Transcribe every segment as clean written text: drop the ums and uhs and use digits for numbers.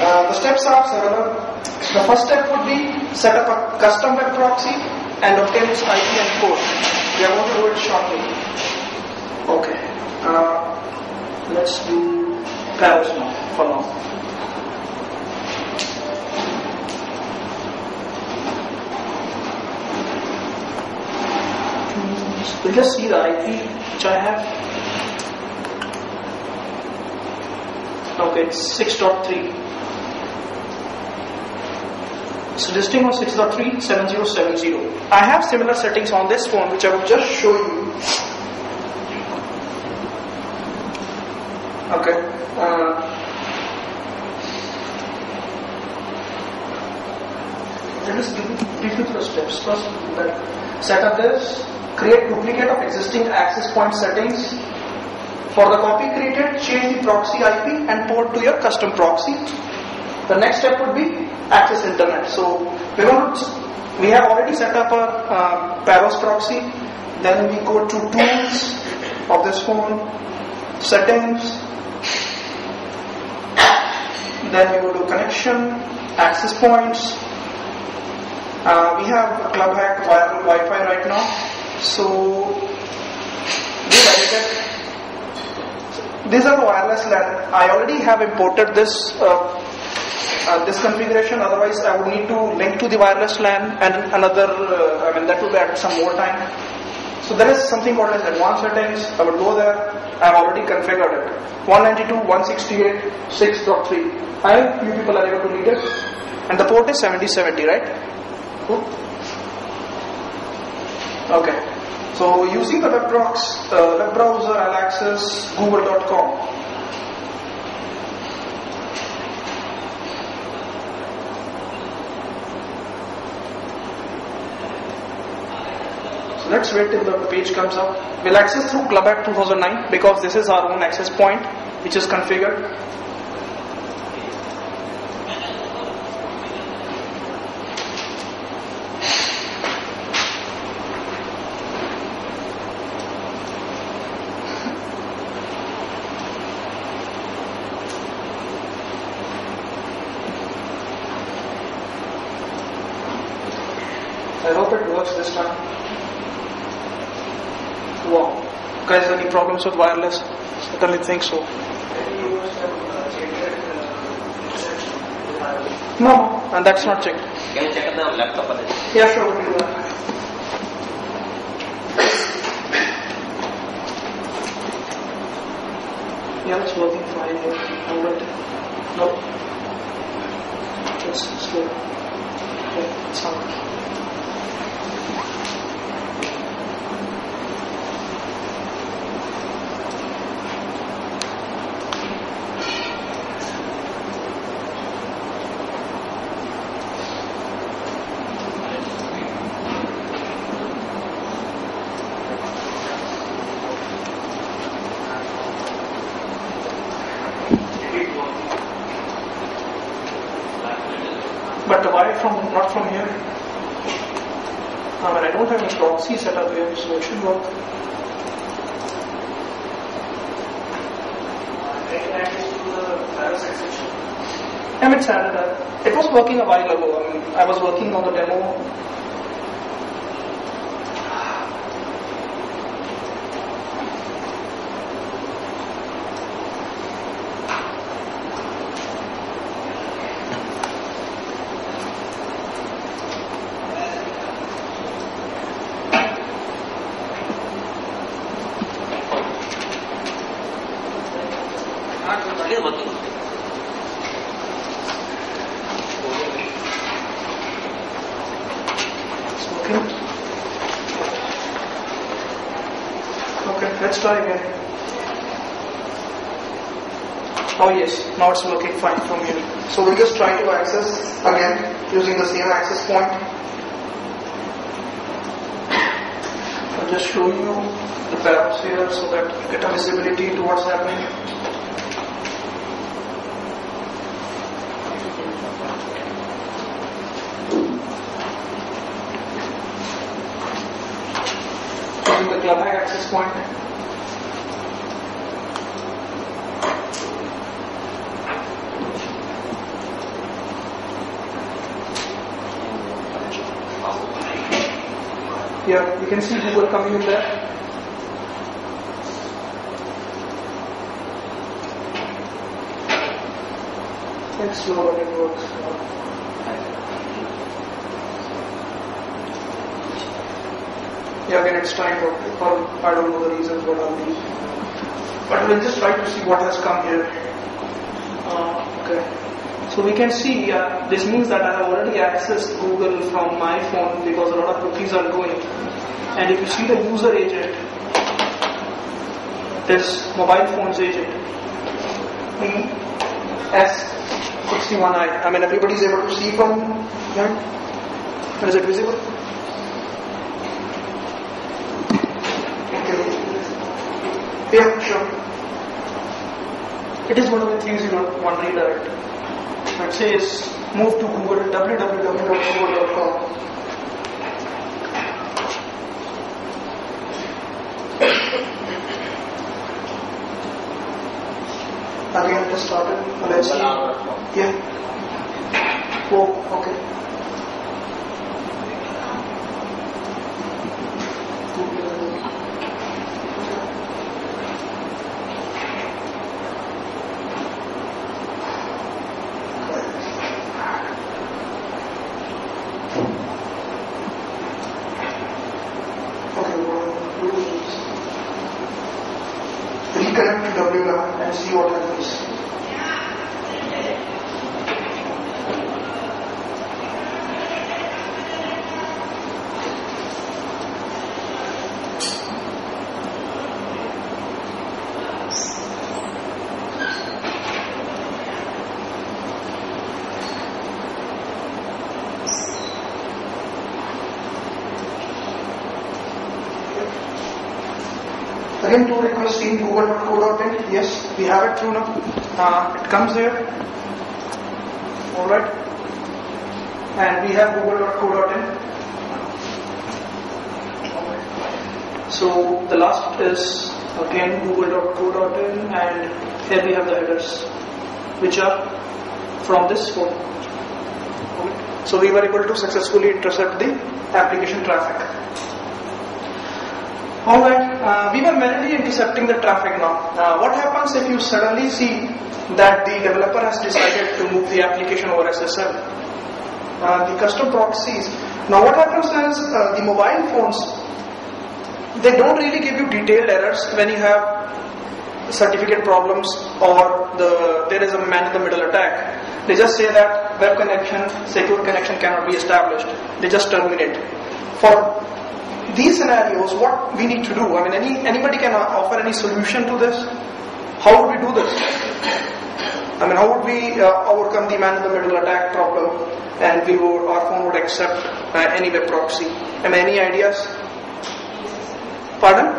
The steps are several. The first step would be set up a custom web proxy and obtain its IP and port. We are going to do it shortly. Okay. Let's do Paros now for now. We'll just see the IP which I have. Okay, it's 6.3. Suggesting on 6.3.7070. I have similar settings on this phone which I will just show you. Okay. Let us give you the steps. First, set up this. Create duplicate of existing access point settings. For the copy created, change the proxy IP and port to your custom proxy. The next step would be access internet. So we have already set up a Paros proxy. Then we go to tools of this phone, settings. Then we go to connection, access points. We have ClubHack Wi-Fi right now. So we've edited. These are the wireless LAN. I already have imported this configuration. Otherwise, I would need to link to the wireless LAN and another. That would add some more time. So there is something called as advanced settings. I would go there. I've already configured it. 192.168.6.3. I hope you people are able to read it. And the port is 7070, right? Cool. Okay. So using the web browser, I'll access google.com. So let's wait till the page comes up. We'll access through ClubHack 2009 because this is our own access point which is configured. I hope it works this time. Wow. Guys, any problems with wireless? Certainly think so. No, and that's not checked. Can you check the laptop? Yeah, sure, we'll do that. Yeah, it's working fine here. Alright. No. It's slow. Yeah, it's not. But why not from here? I don't have a proxy set up here, so it should work. It's added that. It was working a while ago. I was working on the demo. Okay, let's try again. Oh yes, now it's working fine from here. So we'll just try to access again using the same access point. I'll just show you the Paros here so that you get a visibility into what's happening. Using the ClubHack access point. Yeah, you can see Google coming in there. It's slow but it works. Yeah, again it's trying to, or I don't know the reasons what are these. But we'll just try to see what has come here. Okay. So we can see, this means that I have already accessed Google from my phone because a lot of cookies are going. And if you see the user agent, this mobile phones agent, S61i. I mean, everybody is able to see from that. Is it visible? Okay. Yeah, sure. It is one of the things you don't want to redirect. It says move to Google, www.google.com. Again, it started. Let's see. Yeah. Oh, okay. Reconnect to WLAN and see what happens. Again, to request in google.co.in. Yes, we have it through now. It comes here. Alright. And we have google.co.in. So the last is again google.co.in, and here we have the headers, which are from this phone. Okay. So we were able to successfully intercept the application traffic. Alright, we were merely intercepting the traffic now. What happens if you suddenly see that the developer has decided to move the application over SSL? The custom proxies. Now what happens is the mobile phones, they don't really give you detailed errors when you have certificate problems or there is a man-in-the-middle attack. They just say that web connection, secure connection cannot be established. They just terminate. For these scenarios, what we need to do? I mean, anybody can offer any solution to this? How would we do this? I mean, how would we overcome the man-in-the-middle attack problem, and our phone would accept any web proxy? I mean, any ideas? Pardon?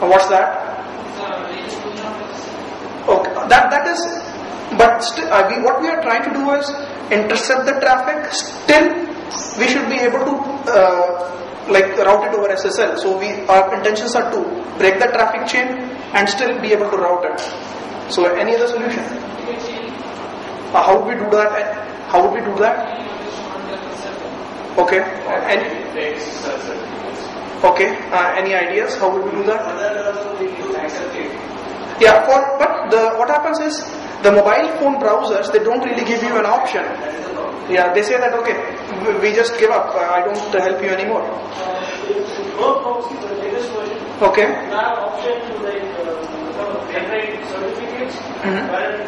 What's that? Okay, that is. But what we are trying to do is intercept the traffic. Still, we should be able to route it over SSL. So our intentions are to break the traffic chain and still be able to route it. So any other solution? How would we do that? Okay. Any ideas? How would we do that? Yeah. What happens is the mobile phone browsers, they don't really give you an option. Yeah, they say that okay, we just give up. I don't help you anymore. Okay. Now option to generate certificates, where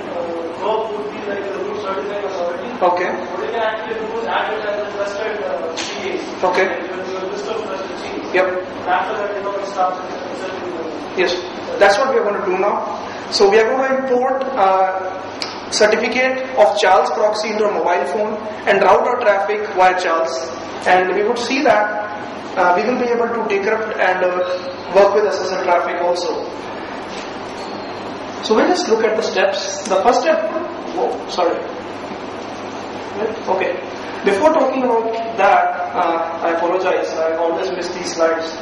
Go would be like the root certificate authority. Okay. What you can actually do is add it as a trusted CAs. Okay. Your list of trusted CAs. Yep. And after that, it starts inserting them. Yes, that's what we are going to do now. So we are going to import certificate of Charles proxy into a mobile phone and route our traffic via Charles. And we would see that we will be able to decrypt and work with SSL traffic also. So we'll just look at the steps. The first step, okay. Before talking about that, I apologize, I always miss these slides.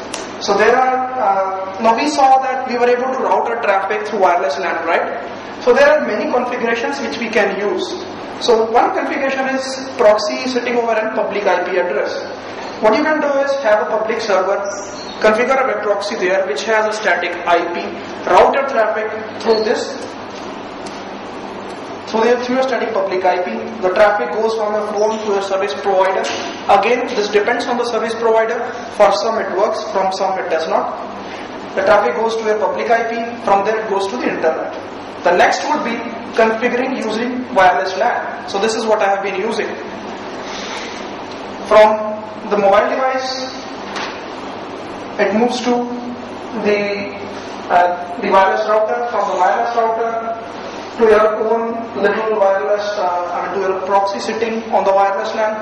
So there are, now we saw that we were able to route our traffic through wireless LAN, right? So there are many configurations which we can use. So one configuration is proxy sitting over a public IP address. what you can do is have a public server, configure a web proxy there which has a static IP, route your traffic through this, through your static public IP. The traffic goes from your phone to your service provider. Again, this depends on the service provider. For some it works, from some it does not. The traffic goes to your public IP, from there it goes to the internet. The next would be configuring using wireless LAN. So this is what I have been using. From the mobile device, it moves to the wireless router. From the wireless router to your own little wireless, to your proxy sitting on the wireless LAN.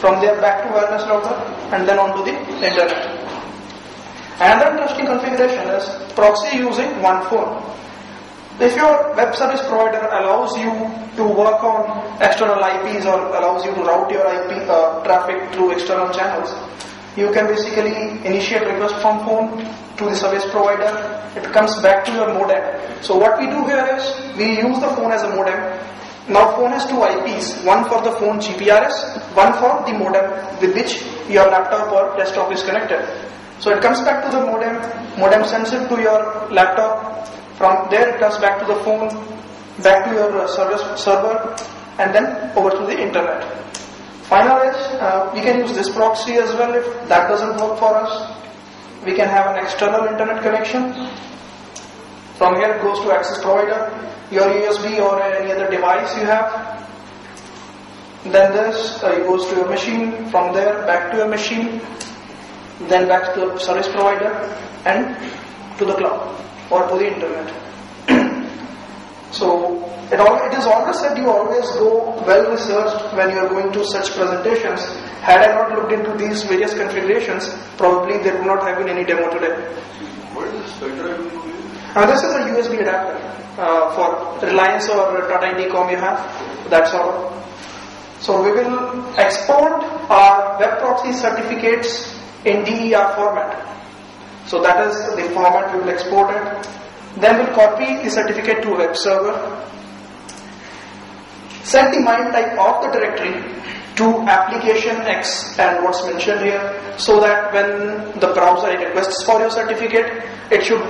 From there back to wireless router and then onto the internet. Another interesting configuration is proxy using one phone. If your web service provider allows you to work on external IPs or allows you to route your IP traffic through external channels, you can basically initiate request from phone to the service provider. It comes back to your modem. So what we do here is we use the phone as a modem. Now phone has two IPs, one for the phone GPRS, one for the modem with which your laptop or desktop is connected. So it comes back to the modem sends it to your laptop. From there it comes back to the phone, back to your server, and then over to the internet. Final is, we can use this proxy as well. If that doesn't work for us, we can have an external internet connection. From here it goes to access provider, your USB or any other device you have. Then this it goes to your machine, from there back to your machine, then back to the service provider and to the cloud or to the internet. So it is always said you always go well researched when you are going to such presentations. Had I not looked into these various configurations, probably there would not have been any demo today. What is this pen drive you use? This is a USB adapter for Reliance or Tata Indicom you have. That's all. So we will export our web proxy certificates in DER format. So that is the format we will export it. Then we'll copy the certificate to a web server. Set the MIME type of the directory to application X and what's mentioned here, so that when the browser requests for your certificate, it should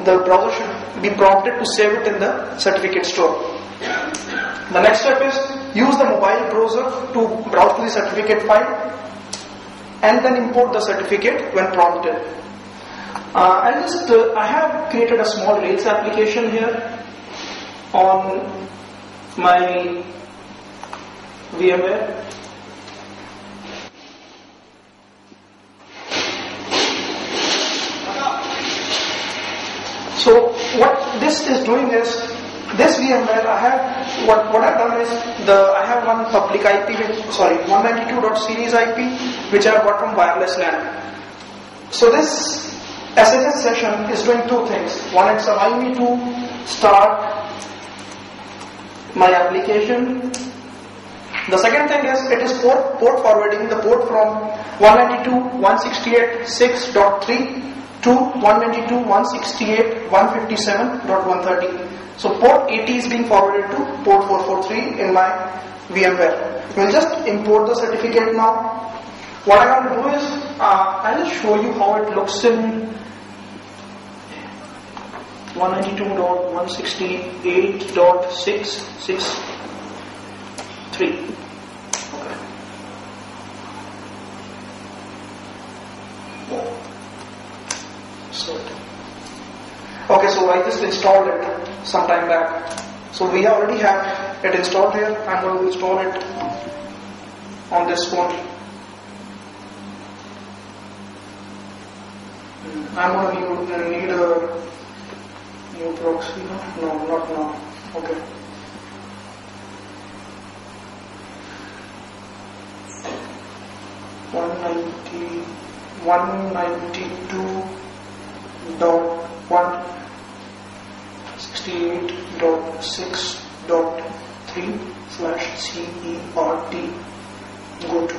the browser should be prompted to save it in the certificate store. The next step is use the mobile browser to browse to the certificate file and then import the certificate when prompted. I have created a small Rails application here on my VMware. So what this is doing is, this VMware I have, what I've done is, I have one public IP, 192.series IP, which I have got from wireless LAN. So this SSH session is doing two things. One, it's allowing me to start my application. The second thing is, it is port forwarding the port from 192.168.6.3 to 192.168.157.130. So port 80 is being forwarded to port 443 in my VMware. We'll just import the certificate now. What I'm going to do is, I'll just show you how it looks in 192.168.663. Okay, so I just installed it some time back. So we already have it installed here. I'm going to install it on this phone. I'm going to need a new proxy. No, not now. Okay. .192.168.6.3/CERT. Go to.